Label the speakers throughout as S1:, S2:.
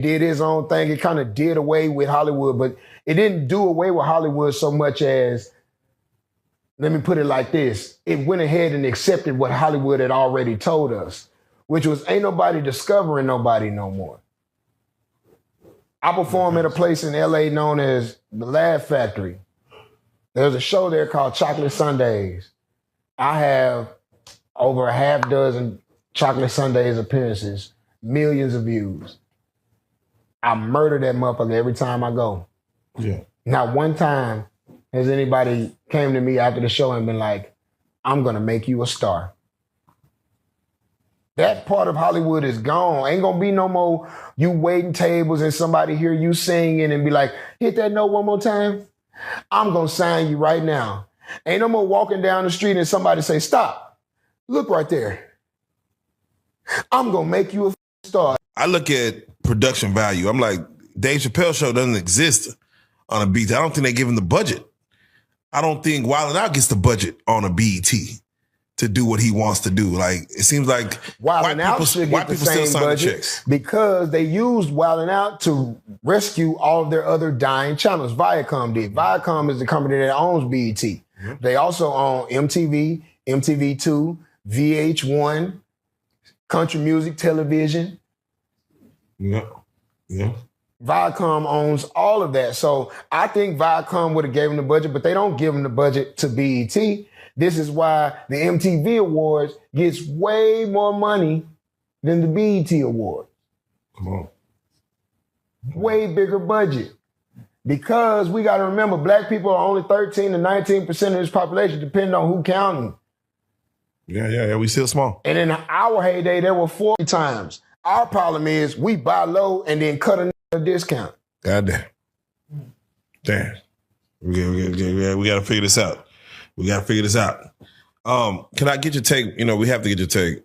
S1: did his own thing. It kind of did away with Hollywood, but it didn't do away with Hollywood so much as, let me put it like this, it went ahead and accepted what Hollywood had already told us, which was ain't nobody discovering nobody no more. I perform at a place in LA known as the Laugh Factory. There's a show there called Chocolate Sundays. I have over a half dozen Chocolate Sundays appearances, millions of views. I murder that motherfucker every time I go.
S2: Yeah.
S1: Not one time has anybody came to me after the show and been like, I'm gonna make you a star. That part of Hollywood is gone. Ain't gonna be no more you waiting tables and somebody hear you singing and be like, hit that note one more time. I'm gonna sign you right now. Ain't no more walking down the street and somebody say, stop. Look right there. I'm gonna make you a star.
S2: I look at production value. I'm like, Dave Chappelle show doesn't exist on a BET. I don't think they give him the budget. I don't think Wild 'N Out gets the budget on a BET to do what he wants to do. Like, it seems like
S1: Wild 'N Out should get the same budget because they used Wild 'N Out to rescue all of their other dying channels. Viacom did. Viacom is the company that owns BET. Mm-hmm. They also own MTV, MTV2, VH1, Country Music Television.
S2: Yeah. Yeah.
S1: Viacom owns all of that. So I think Viacom would have gave them the budget, but they don't give them the budget to BET. This is why the MTV Awards gets way more money than the BET Awards.
S2: Come on.
S1: Way bigger budget. Because we got to remember, black people are only 13 to 19% of this population, depending on who counting.
S2: Yeah. We still small.
S1: And in our heyday, there were 40 times. Our problem is we buy low and then cut a discount.
S2: Goddamn. Damn. We got to figure this out. Can I get your take? You know, we have to get your take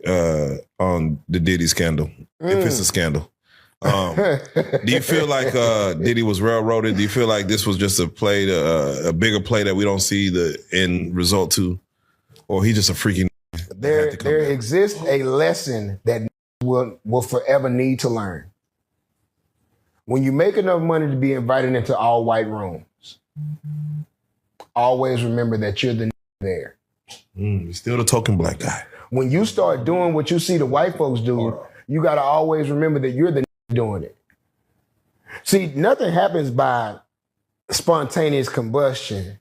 S2: on the Diddy scandal, if it's a scandal. Do you feel like Diddy was railroaded? Do you feel like this was just a play, a bigger play that we don't see the end result to? Or he just a freaking...
S1: There exists a lesson that will forever need to learn. When you make enough money to be invited into all white rooms, always remember that you're the there.
S2: You're still the token black guy.
S1: When you start doing what you see the white folks do, you got to always remember that you're the doing it. See, nothing happens by spontaneous combustion.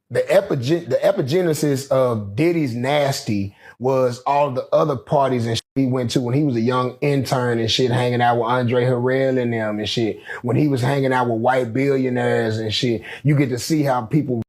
S1: The epigenesis of Diddy's nasty was all the other parties and shit he went to when he was a young intern and shit, hanging out with Andre Harrell and them and shit. When he was hanging out with white billionaires and shit, you get to see how people